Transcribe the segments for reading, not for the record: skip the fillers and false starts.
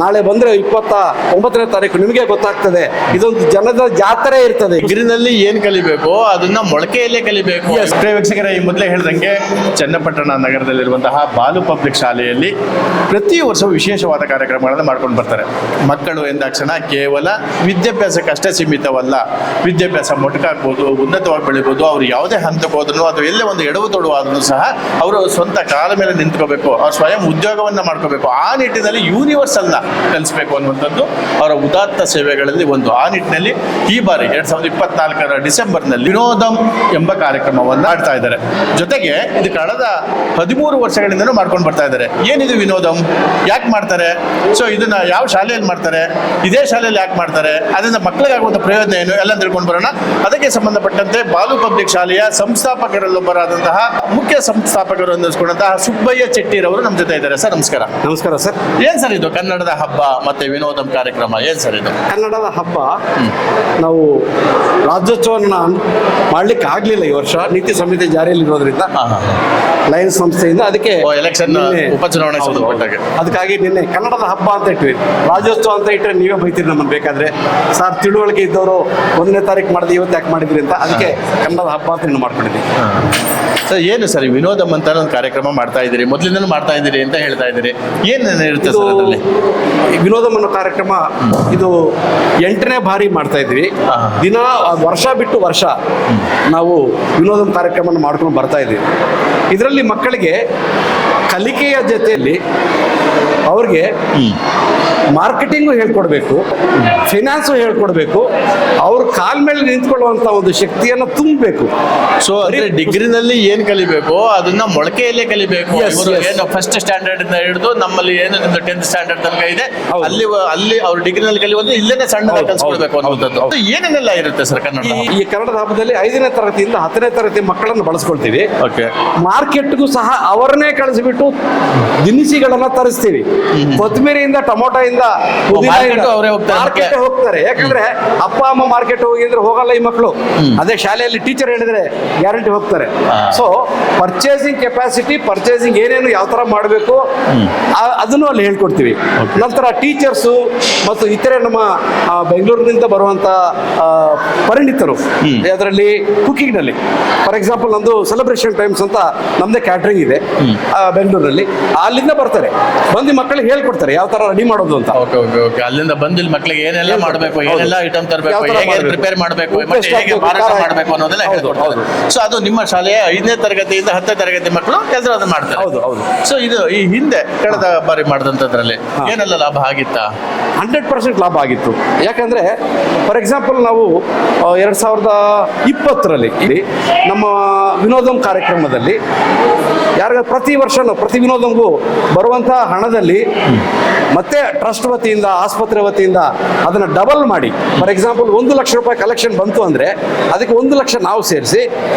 ನಾಳೆ ಬಂದ್ರೆ 29ನೇ ತಾರೀಕು ನಿಮಗೆ ಗೊತ್ತಾಗ್ತದೆ. ಇದೊಂದು ಜನದ ಜಾತ್ರೆ ಇರ್ತದೆ. ಗಿರಿನಲ್ಲಿ ಏನ್ ಕಲಿಬೇಕು ಅದನ್ನ ಮೊಳಕೆಯಲ್ಲೇ ಕಲಿಬೇಕು. ಪ್ರಿಯ ವೀಕ್ಷಕರೇ, ಈ ಮೊದಲೇ ಹೇಳ್ದಂಗೆ ಚನ್ನಪಟ್ಟಣ ನಗರದಲ್ಲಿರುವಂತಹ ಬಾಲು ಪಬ್ಲಿಕ್ ಶಾಲೆಯಲ್ಲಿ ಪ್ರತಿ ವರ್ಷ ವಿಶೇಷವಾದ ಕಾರ್ಯಕ್ರಮಗಳನ್ನು ಮಾಡ್ಕೊಂಡು ಬರ್ತಾರೆ. ಮಕ್ಕಳು ಎಂದಾಕ್ಷಣ ಕೇವಲ ವಿದ್ಯಾಭ್ಯಾಸಕ್ಕಷ್ಟೇ ಸೀಮಿತವಲ್ಲ, ವಿದ್ಯಾಭ್ಯಾಸ ಮೊಟಕಾಗ್ಬೋದು, ಉನ್ನತವಾಗಿ ಬೆಳಿಬೋದು. ಅವ್ರು ಯಾವುದೇ ಹಂತಕ್ಕೆ ಹೋದ್ರು, ಅದು ಎಲ್ಲೇ ಒಂದು ಎಡವು ತೊಡವಾದ್ರೂ ಸಹ ಅವರು ಸ್ವಂತ ಕಾಲ ಮೇಲೆ ನಿಂತ್ಕೋಬೇಕು, ಅವ್ರು ಸ್ವಯಂ ಉದ್ಯೋಗವನ್ನ ಮಾಡ್ಕೋಬೇಕು. ಆ ನಿಟ್ಟಿನಲ್ಲಿ ಯೂನಿವರ್ಸಲ್ನ ಕಲಿಸಬೇಕು ಅನ್ನುವಂಥದ್ದು ಅವರ ಉದಾತ್ತ ಸೇವೆಗಳಲ್ಲಿ ಒಂದು. ಆ ನಿಟ್ಟಿನಲ್ಲಿ ಈ ಬಾರಿ 2024 ಡಿಸೆಂಬರ್ನಲ್ಲಿ ವಿನೋದಂ ಎಂಬ ಕಾರ್ಯಕ್ರಮವನ್ನು ಆಡ್ತಾ ಇದ್ದಾರೆ. ಜೊತೆಗೆ ಇದು ಕಳೆದ 13 ವರ್ಷಗಳಿಂದನೂ ಮಾಡ್ಕೊಂಡು ಬರ್ತಾ ಇದ್ದಾರೆ. ಏನಿದು ವಿನೋದಂ, ಯಾಕೆ ಮಾಡ್ತಾರೆ, ಸೊ ಇದನ್ನ ಯಾವ ಶಾಲೆಯಲ್ಲಿ ಮಾಡ್ತಾರೆ, ಇದೇ ಶಾಲೆಯಲ್ಲಿ ಯಾಕೆ ಮಾಡ್ತಾರೆ, ಅದರಿಂದ ಮಕ್ಕಳಿಗಾಗುವಂಥ ಪ್ರಯೋಜನ ಏನು ಎಲ್ಲ ತಿಳ್ಕೊಂಡು ಬರೋಣ. ಅದಕ್ಕೆ ಸಂಬಂಧಪಟ್ಟಂತೆ ಬಾಲು ಪಬ್ಲಿಕ್ ಶಾಲೆಯ ಸಂಸ್ಥಾಪಕರಲ್ಲೊಬ್ಬರಾದಂತಹ ಮುಖ್ಯ ಸಂಸ್ಥಾಪಕರು ಅನ್ನಿಸ್ಕೊಂಡಂತಹ ಸುಬ್ಬಯ್ಯ ಚೆಟ್ಟಿರವರು ನಮ್ಮ ಜೊತೆ ಇದ್ದಾರೆ. ಸರ್ ನಮಸ್ಕಾರ. ನಮಸ್ಕಾರ ಸರ್. ಏನ್ ಸರ್ ಇದು ಕನ್ನಡದ ಹಬ್ಬ ಮತ್ತೆ ವಿನೋದಂ ಕಾರ್ಯಕ್ರಮ, ಏನ್ ಸರ್ ಇದು? ಕನ್ನಡದ ಹಬ್ಬ ನಾವು ರಾಜ್ಯೋತ್ಸವನ ಮಾಡ್ಲಿಕ್ಕೆ ಆಗ್ಲಿಲ್ಲ ಈ ವರ್ಷ, ನೀತಿ ಸಂಹಿತೆ ಜಾರಿಯಲ್ಲಿ ಇರೋದ್ರಿಂದ ಲಯನ್ಸ್ ಸಂಸ್ಥೆಯಿಂದ. ಅದಕ್ಕೆ ಎಲೆಕ್ಷನ್ ಉಪಚುನಾವಣೆ ಸಂಬಂಧಪಟ್ಟಾಗೆ ಅದಕ್ಕಾಗಿ ನಿನ್ನೆ ಕನ್ನಡದ ಹಬ್ಬ ಅಂತ ಇಟ್ವಿ. ರಾಜ್ಯೋತ್ಸವ ಅಂತ ಇಟ್ಟರೆ ನೀವೇ ಬೈತೀರಿ ನಮ್ಮನ್ನು ಬೇಕಾದ್ರೆ. ಸರ್ ತಿಳುವಳಿಕೆ ಇದ್ದವರು 1ನೇ ತಾರೀಕು ಮಾಡಿದ್ರೆ ಇವತ್ತು ಯಾಕೆ ಮಾಡಿದ್ರಿ ಅಂತ, ಅದಕ್ಕೆ ಕನ್ನಡದ ಹಬ್ಬ ಅಂತ ಇನ್ನು ಮಾಡ್ಕೊಂಡಿದ್ದೀವಿ. ಸರ್ ಏನು ಸರ್ ವಿನೋದಂ ಅಂತ ಒಂದು ಕಾರ್ಯಕ್ರಮ ಮಾಡ್ತಾ ಇದ್ದೀರಿ, ಮೊದಲಿಂದನೂ ಮಾಡ್ತಾ ಇದ್ದೀರಿ ಅಂತ ಹೇಳ್ತಾ ಇದ್ದೀರಿ, ಏನೇನು ಇರುತ್ತೆ ಸರ್ ಅದರಲ್ಲಿ? ವಿನೋದಂ ಅನ್ನೋ ಕಾರ್ಯಕ್ರಮ ಇದು 8ನೇ ಬಾರಿ ಮಾಡ್ತಾ ಇದ್ವಿ. ದಿನ ವರ್ಷ ಬಿಟ್ಟು ವರ್ಷ ನಾವು ವಿನೋದಂ ಕಾರ್ಯಕ್ರಮ ಮಾಡ್ಕೊಂಡು ಬರ್ತಾ ಇದ್ದೀವಿ. ಇದರಲ್ಲಿ ಮಕ್ಕಳಿಗೆ ಕಲಿಕೆಯ ಜೊತೆಯಲ್ಲಿ ಅವ್ರಿಗೆ ಮಾರ್ಕೆಟಿಂಗು ಹೇಳ್ಕೊಡ್ಬೇಕು, ಫೈನಾನ್ಸು ಹೇಳ್ಕೊಡ್ಬೇಕು, ಅವ್ರ ಕಾಲ ಮೇಲೆ ನಿಂತ್ಕೊಳ್ಳುವಂಥ ಒಂದು ಶಕ್ತಿಯನ್ನು ತುಂಬಬೇಕು. ಸೊ ಅಂದ್ರೆ ಡಿಗ್ರಿನಲ್ಲಿ ಏನ್ ಕಲಿಬೇಕು ಅದನ್ನ ಮೊಳಕೆಯಲ್ಲೇ ಕಲಿಬೇಕು. ಏನು ಫಸ್ಟ್ ಸ್ಟ್ಯಾಂಡರ್ಡ್ ಇಂದ ಹಿಡಿದು ನಮ್ಮಲ್ಲಿ ಏನು 10th ಸ್ಟ್ಯಾಂಡರ್ಡ್ ತನಕ ಇದೆ, ಅಲ್ಲಿ ಅವ್ರು ಡಿಗ್ರಿನಲ್ಲಿ ಕಲಿಯುವಂದ್ರೆ ಇಲ್ಲೇನೆ ಸಣ್ಣದಾಗಿ ಕಲಿಸ್ಕೊಳ್ಬೇಕು ಅನ್ನುವಂಥದ್ದು. ಏನೇನೆಲ್ಲ ಇರುತ್ತೆ ಸರ್ ಕನ್ನಡ? ಈ ಕನ್ನಡದ ಹಬ್ಬದಲ್ಲಿ 5ನೇ ತರಗತಿಯಿಂದ 10ನೇ ತರಗತಿ ಮಕ್ಕಳನ್ನು ಬಳಸ್ಕೊಳ್ತೀವಿ. ಓಕೆ. ಮಾರ್ಕೆಟ್ಗೂ ಸಹ ಅವರನ್ನೇ ಕಳಿಸ್ಬಿಟ್ಟು ದಿನಸಿಗಳನ್ನ ತರಿಸ್ತೀವಿ. ಕೊತ್ತಂಬರಿಯಿಂದ, ಟೊಮೊಟೊಯಿಂದ, ಮಾರ್ಕೆಟ್ ಹೋಗ್ತಾರೆ. ಯಾಕಂದ್ರೆ ಅಪ್ಪ ಅಮ್ಮ ಮಾರ್ಕೆಟ್ ಹೋಗಿದ್ರೆ ಹೋಗಲ್ಲ ಈ ಮಕ್ಕಳು. ಅದೇ ಶಾಲೆಯಲ್ಲಿ ಟೀಚರ್ ಹೇಳಿದ್ರೆ ಗ್ಯಾರಂಟಿ ಹೋಗ್ತಾರೆ. ಸೊ ಪರ್ಚೇಸಿಂಗ್ ಕೆಪಾಸಿಟಿ, ಪರ್ಚೇಸಿಂಗ್ ಏನೇನು ಯಾವ ತರ ಮಾಡಬೇಕು ಅದನ್ನು ಅಲ್ಲಿ ಹೇಳ್ಕೊಡ್ತೀವಿ. ನಂತರ ಟೀಚರ್ಸು ಮತ್ತು ಇತರೆ ನಮ್ಮ ಬೆಂಗಳೂರಿನಿಂದ ಬರುವಂತ ಪರಿಣಿತರು ಅದರಲ್ಲಿ ಕುಕಿಂಗ್ ನಲ್ಲಿ, ಫಾರ್ ಎಕ್ಸಾಂಪಲ್ ನಂದು ಸೆಲೆಬ್ರೇಷನ್ ಟೈಮ್ಸ್ ಅಂತ ನಮ್ದೇ ಕ್ಯಾಟ್ರಿಂಗ್ ಇದೆ ಬೆಂಗಳೂರಲ್ಲಿ, ಅಲ್ಲಿಂದ ಬರ್ತಾರೆ, ಬಂದು ಮಕ್ಕಳಿಗೆ ಹೇಳ್ಕೊಡ್ತಾರೆ ಯಾವ ತರ ರೆಡಿ ಮಾಡೋದು ಅಂತ. ಅಲ್ಲಿಂದ ಬಂದಿಲ್ಲ ಮಕ್ಕಳಿಗೆ ಏನೆಲ್ಲ ಮಾಡಬೇಕು, ಏನೆಲ್ಲ ಐಟಮ್ ತರಬೇಕು, ಹೇಗೆ ಪ್ರಿಪೇರ್ ಮಾಡಬೇಕು, ಹೇಗೆ ಮಾರಾಟ ಮಾಡಬೇಕು ಅನ್ನೋದೆಲ್ಲ ಹೇಳ್ಕೊಡ್ತಾರೆ. ಸೊ ಅದು ನಿಮ್ಮ ಶಾಲೆಯ 5ನೇ ತರಗತಿಯಿಂದ 10ನೇ ತರಗತಿ ಮಕ್ಕಳು ಎಲ್ಲರೂ ಅದನ್ನ ಮಾಡ್ತಾರೆ. ಹೌದು ಹೌದು. ಸೊ ಇದು ಈ ಹಿಂದೆ ಕಳೆದ ಬಾರಿ ಮಾಡಿದಂಥದ್ರಲ್ಲಿ ಏನೆಲ್ಲ ಲಾಭ ಆಗಿತ್ತಾ? 100% ಲಾಭ ಆಗಿತ್ತು. ಯಾಕಂದ್ರೆ ಫಾರ್ ಎಕ್ಸಾಂಪಲ್ ನಾವು 2020ರಲ್ಲಿ ನಮ್ಮ ವಿನೋದಂ ಕಾರ್ಯಕ್ರಮದಲ್ಲಿ ಪ್ರತಿ ವರ್ಷ ಪ್ರತಿ ವಿನೋದಂಗೂ ಬರುವಂತಹ ಹಣದಲ್ಲಿ ಮತ್ತೆ ಟ್ರಸ್ಟ್ ವತಿಯಿಂದ, ಆಸ್ಪತ್ರೆ ವತಿಯಿಂದ ಅದನ್ನ ಡಬಲ್ ಮಾಡಿ, ಫಾರ್ ಎಕ್ಸಾಂಪಲ್ 1 ಲಕ್ಷ ರೂಪಾಯಿ ಕಲೆಕ್ಷನ್ ಬಂತು ಅಂದ್ರೆ ಅದಕ್ಕೆ 1 ಲಕ್ಷ ನಾವು ಸೇರಿಸಿ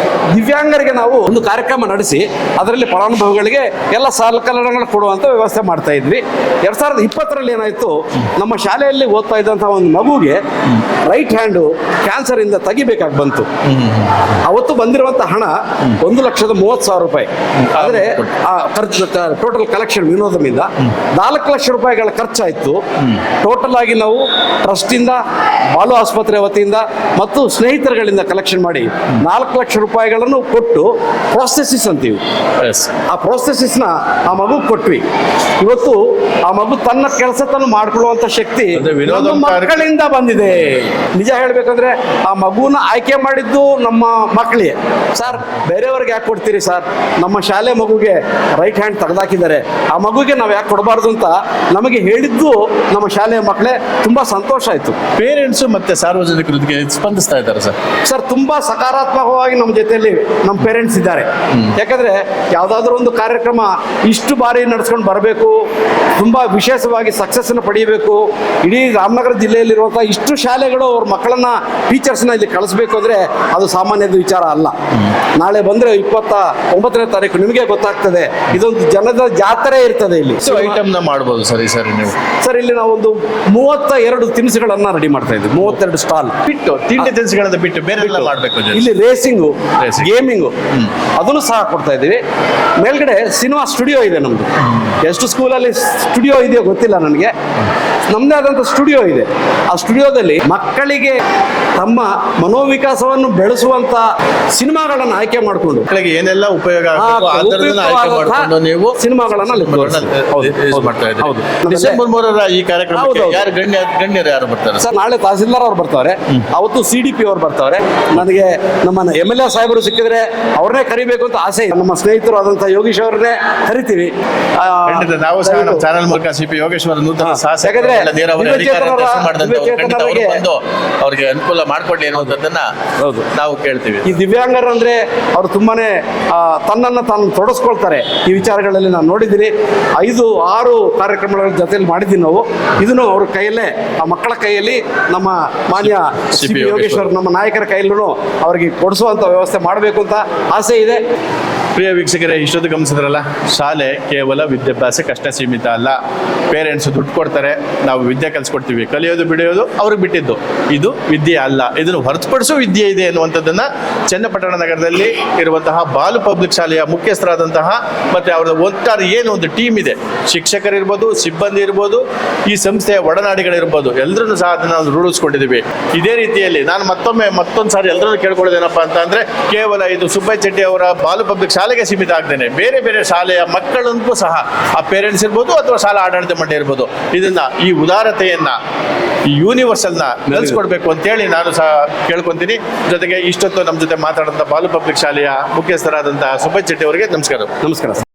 ದಿವ್ಯಾಂಗರಿಗೆ ನಾವು ಒಂದು ಕಾರ್ಯಕ್ರಮ ನಡೆಸಿ ಅದರಲ್ಲಿ ಫಲಾನುಭವಿಗಳಿಗೆ ಎಲ್ಲ ಸಲಕರಣೆಗಳು ಕೊಡುವಂತ ವ್ಯವಸ್ಥೆ ಮಾಡ್ತಾ ಇದ್ವಿ. 2020ರಲ್ಲಿ ಏನಾಯ್ತು, ನಮ್ಮ ಶಾಲೆಯಲ್ಲಿ ಓದ್ತಾ ಇದ್ದಂತಹ ಒಂದು ಮಗುಗೆ ರೈಟ್ ಹ್ಯಾಂಡು ಕ್ಯಾನ್ಸರ್ ಇಂದ ತೆಗಿಬೇಕಾಗಿ ಬಂತು. ಅವತ್ತು ಬಂದಿರುವಂತಹ ಹಣ 1,30,000 ರೂಪಾಯಿ. ಆದ್ರೆ ಟೋಟಲ್ ಕಲೆಕ್ಷನ್ ವಿನೋದಮಿಂದ 4 ಲಕ್ಷ ರೂಪಾಯಿಗಳ ಖರ್ಚಾಯ್ತು. ಟೋಟಲ್ ಆಗಿ ನಾವು ಟ್ರಸ್ಟ್ ಇಂದ, ಬಾಲು ಆಸ್ಪತ್ರೆ ವತಿಯಿಂದ ಮತ್ತು ಸ್ನೇಹಿತರುಗಳಿಂದ ಕಲೆಕ್ಷನ್ ಮಾಡಿ 4 ಲಕ್ಷ ರೂಪಾಯಿಗಳನ್ನು ಕೊಟ್ಟು ಪ್ರೋಸೆಸಿಸ್ ಅಂತೀವಿ, ಆ ಪ್ರೋಸೆಸಿಸ್ ನ ಆ ಮಗು ಕೊಟ್ವಿ. ಇವತ್ತು ಆ ಮಗು ತನ್ನ ಕೆಲಸ ತಾನು ಮಾಡ್ಕೊಳ್ಳುವಂತ ಶಕ್ತಿ ಮಕ್ಕಳಿಂದ ಬಂದಿದೆ. ನಿಜ ಹೇಳ್ಬೇಕಂದ್ರೆ ಆ ಮಗುನ ಆಯ್ಕೆ ಮಾಡಿದ್ದು ನಮ್ಮ ಮಕ್ಕಳಿಗೆ. ಸರ್ ಬೇರೆಯವ್ರಿಗೆ ಯಾಕೆ ಕೊಡ್ತೀರಿ ಸರ್, ನಮ್ಮ ಶಾಲೆ ಮಗುಗೆ ರೈಟ್ ಹ್ಯಾಂಡ್ ತೆಗೆದಾಕಿದ್ದಾರೆ, ಆ ಮಗುಗೆ ನಾವು ಯಾಕೆ ಕೊಡಬಾರ್ದು ಅಂತ ನಮಗೆ ಹೇಳಿದ್ದು ನಮ್ಮ ಶಾಲೆಯ ಮಕ್ಕಳೇ. ತುಂಬಾ ಸಂತೋಷ ಆಯ್ತು. ಪೇರೆಂಟ್ಸ್ ಮತ್ತೆ ಸಾರ್ವಜನಿಕರು ಸ್ಪಂದಿಸ್ತಾ ಇದ್ದಾರೆ ಸರ್ ತುಂಬಾ ಸಕಾರಾತ್ಮಕವಾಗಿ ನಮ್ಮ ಜೊತೆಯಲ್ಲಿ ನಮ್ಮ ಪೇರೆಂಟ್ಸ್ ಇದ್ದಾರೆ. ಯಾಕಂದ್ರೆ ಯಾವ್ದಾದ್ರು ಒಂದು ಕಾರ್ಯಕ್ರಮ ಇಷ್ಟು ಬಾರಿ ನಡೆಸ್ಕೊಂಡು ಬರಬೇಕು, ತುಂಬಾ ವಿಶೇಷವಾಗಿ ಸಕ್ಸಸ್ ನ ಪಡೆಯಬೇಕು, ಇಡೀ ರಾಮನಗರ ಜಿಲ್ಲೆಯಲ್ಲಿರುವಂತಹ ಇಷ್ಟು ಶಾಲೆಗಳು ಅವ್ರ ಮಕ್ಕಳನ್ನ, ಟೀಚರ್ಸ್ನ ಇಲ್ಲಿ ಕಳಿಸ್ಬೇಕು ಅಂದ್ರೆ ಅದು ಸಾಮಾನ್ಯದ ವಿಚಾರ ಅಲ್ಲ. ನಾಳೆ ಬಂದ್ರೆ 29ನೇ ತಾರೀಕು ನಿಮಗೆ ಗೊತ್ತಾಗ್ತದೆ. ಇದೊಂದು ಜನದ ಜಾತ್ರೆ ಇರ್ತದೆ ಇಲ್ಲಿ. ಐಟಮ್ ನ ಮಾಡಬಹುದು ಸರಿ ನೀವು? ಸರ್ ಇಲ್ಲಿ ನಾವು ಒಂದು 32 ತಿನಿಸುಗಳನ್ನ ರೆಡಿ ಮಾಡ್ತಾ ಇದ್ವಿ. 32 ಸ್ಟಾಲ್ ಬಿಟ್ಟು ತಿಂಡಿ ತಿನಿಸುಗಳನ್ನ ಬಿಟ್ಟು ಬೇರೆ ಎಲ್ಲ ಮಾಡಬೇಕು. ಇಲ್ಲಿ ರೇಸಿಂಗು, ಗೇಮಿಂಗು ಅದನ್ನು ಸಹ ಕೊಡ್ತಾ ಇದ್ದೀವಿ. ಮೇಲ್ಗಡೆ ಸಿನಿಮಾ ಸ್ಟುಡಿಯೋ ಇದೆ ನಮ್ದು. ಎಷ್ಟು ಸ್ಕೂಲಲ್ಲಿ ಸ್ಟುಡಿಯೋ ಇದೆಯೋ ಗೊತ್ತಿಲ್ಲ ನನಗೆ. ನಮ್ಮದೇ ಆದಂಥ ಸ್ಟುಡಿಯೋ ಇದೆ. ಆ ಸ್ಟುಡಿಯೋದಲ್ಲಿ ಮಕ್ಕಳಿಗೆ ತಮ್ಮ ಮನೋವಿಕಾಸವನ್ನು ಬೆಳೆಸುವಂತ ಸಿನಿಮಾಗಳನ್ನು ಆಯ್ಕೆ ಮಾಡಿಕೊಂಡು ಮಕ್ಕಳಿಗೆ ಏನೆಲ್ಲ ಉಪಯೋಗ ಆಗಬೇಕು ಅದನ್ನ ಆಯ್ಕೆ ಮಾಡಿಕೊಂಡು ನೀವು ಸಿನಿಮಾಗಳನ್ನ ಅಲ್ಲಿ ತೋರಿಸ್ತೀವಿ. ಯೂಸ್ ಮಾಡ್ತಾ ಇದ್ದೀರಿ. ಹೌದು. ಡಿಸೆಂಬರ್ 3ರ ಈ ಕಾರ್ಯಕ್ರಮಕ್ಕೆ ಹೌದು. ಯಾರು ಗಣ್ಯರು ಯಾರು ಬರ್ತಾರೆ? ಸರ್, ನಾಳೆ ತಹಸೀಲ್ದಾರ್ ಅವ್ರು ಬರ್ತಾರೆ, ಅವತ್ತು CDP ಅವ್ರು ಬರ್ತಾರೆ. ನನಗೆ ನಮ್ಮ MLA ಸಾಹೇಬರು ಸಿಕ್ಕಿದ್ರೆ ಅವ್ರನ್ನೇ ಕರಿಬೇಕು ಅಂತ ಆಸೆ ಇದೆ. ನಮ್ಮ ಸ್ನೇಹಿತರು ಆದಂತ ಯೋಗೀಶ್ ಅವ್ರನ್ನೇ ಕರಿತೀವಿ. ಖಂಡಿತ ನಾವು ಸಹ ನಮ್ಮ ಚಾನೆಲ್ ಮೂಲಕ CP ಯೋಗೇಶ್ವರ ನೂತನ ಶಾಸಕರು ಯಾಕಂದ್ರೆ ನೀರಾವರಿ ಅಧಿಕಾರಿ ಕೆಲಸ ಮಾಡಿದಂಥವ್ರು ಖಂಡಿತ ಅವ್ರು ವಿವೇಚೇತನರಿಗೆ ಬಂದು ಅವ್ರಿಗೆ ಅನುಕೂಲ ಮಾಡ್ಕೊಡ್ಲಿ ಅನ್ನೋದನ್ನ ಹೌದು. ನಾವು ಕೇಳ್ತೀವಿ. ಈ ದಿವ್ಯಾಂಗರು ಅಂದ್ರೆ ಅವರು ತುಂಬಾನೇ ತನ್ನನ್ನು ತಾನು ತೊಡಸ್ಕೊಳ್ತಾರೆ. ಈ ವಿಚಾರಗಳಲ್ಲಿ ನಾನು ನೋಡಿದ್ದೀನಿ. 5-6 ಕಾರ್ಯಕ್ರಮಗಳ ಜೊತೆಲಿ ಮಾಡಿದ್ದೀನಿ ನಾವು. ಇದನ್ನು ಅವ್ರ ಕೈಯಲ್ಲೇ, ಆ ಮಕ್ಕಳ ಕೈಯಲ್ಲಿ, ನಮ್ಮ ಮಾನ್ಯ CP ಯೋಗೇಶ್ವರ್ ನಮ್ಮ ನಾಯಕರ ಕೈಯಲ್ಲೂ ಅವರಿಗೆ ಕೊಡಿಸುವಂತ ವ್ಯವಸ್ಥೆ ಮಾಡಬೇಕು ಅಂತ ಆಸೆ ಇದೆ. ಪ್ರಿಯ ವೀಕ್ಷಕರೇ, ಇಷ್ಟೊತ್ತು ಗಮನಿಸಿದ್ರಲ್ಲ, ಶಾಲೆ ಕೇವಲ ವಿದ್ಯಾಭ್ಯಾಸಕ್ಕಷ್ಟೇ ಸೀಮಿತ ಅಲ್ಲ. ಪೇರೆಂಟ್ಸ್ ದುಡ್ಡು ಕೊಡ್ತಾರೆ, ನಾವು ವಿದ್ಯೆ ಕಲಿಸ್ಕೊಡ್ತೀವಿ, ಕಲಿಯೋದು ಬಿಡಿಯೋದು ಅವ್ರಿಗೆ ಬಿಟ್ಟಿದ್ದು. ಇದು ವಿದ್ಯೆ ಅಲ್ಲ, ಇದನ್ನು ಹೊರತುಪಡಿಸೋ ವಿದ್ಯೆ ಇದೆ ಎನ್ನುವಂಥದ್ದನ್ನು ಚನ್ನಪಟ್ಟಣ ನಗರದಲ್ಲಿ ಇರುವಂತಹ ಬಾಲು ಪಬ್ಲಿಕ್ ಶಾಲೆಯ ಮುಖ್ಯಸ್ಥರಾದಂತಹ ಮತ್ತು ಅವರ ಒಟ್ಟಾರೆ ಏನು ಒಂದು ಟೀಮ್ ಇದೆ, ಶಿಕ್ಷಕರಿರ್ಬೋದು, ಸಿಬ್ಬಂದಿ ಇರ್ಬೋದು, ಈ ಸಂಸ್ಥೆಯ ಒಡನಾಡಿಗಳಿರ್ಬೋದು, ಎಲ್ಲರೂ ಸಹ ಅದನ್ನು ನಾವು ರೂಢಿಸ್ಕೊಂಡಿದ್ದೀವಿ. ಇದೇ ರೀತಿಯಲ್ಲಿ ನಾನು ಮತ್ತೊಂದು ಸಾರಿ ಎಲ್ಲರೂ ಕೇಳ್ಕೊಳ್ಳೋದೇನಪ್ಪ ಅಂತಂದರೆ, ಕೇವಲ ಇದು ಸುಬ್ಬಯ್ಯ ಚೆಟ್ಟಿ ಅವರ ಬಾಲು ಪಬ್ಲಿಕ್ ಶಾಲೆಗೆ ಸೀಮಿತ ಆಗ್ದೇನೆ ಬೇರೆ ಬೇರೆ ಶಾಲೆಯ ಮಕ್ಕಳಂತೂ ಸಹ ಆ ಪೇರೆಂಟ್ಸ್ ಇರ್ಬೋದು ಅಥವಾ ಶಾಲಾ ಆಡಳಿತ ಮಂಡಳಿ ಇರ್ಬೋದು, ಇದನ್ನ ಈ ಉದಾರತೆಯನ್ನ, ಈ ಯೂನಿವರ್ಸಲ್ನ ನೆಲೆಸ್ಕೊಡ್ಬೇಕು ಅಂತೇಳಿ ನಾನು ಸಹ ಕೇಳ್ಕೊಂತೀನಿ. ಜೊತೆಗೆ ಇಷ್ಟೊತ್ತು ನಮ್ಮ ಜೊತೆ ಮಾತಾಡಿದಂಥ ಬಾಲು ಪಬ್ಲಿಕ್ ಶಾಲೆಯ ಮುಖ್ಯಸ್ಥರಾದಂಥ ಸುಬ್ಬಯ್ಯ ಚೆಟ್ಟಿ ಅವರಿಗೆ ನಮಸ್ಕಾರ. ನಮಸ್ಕಾರ.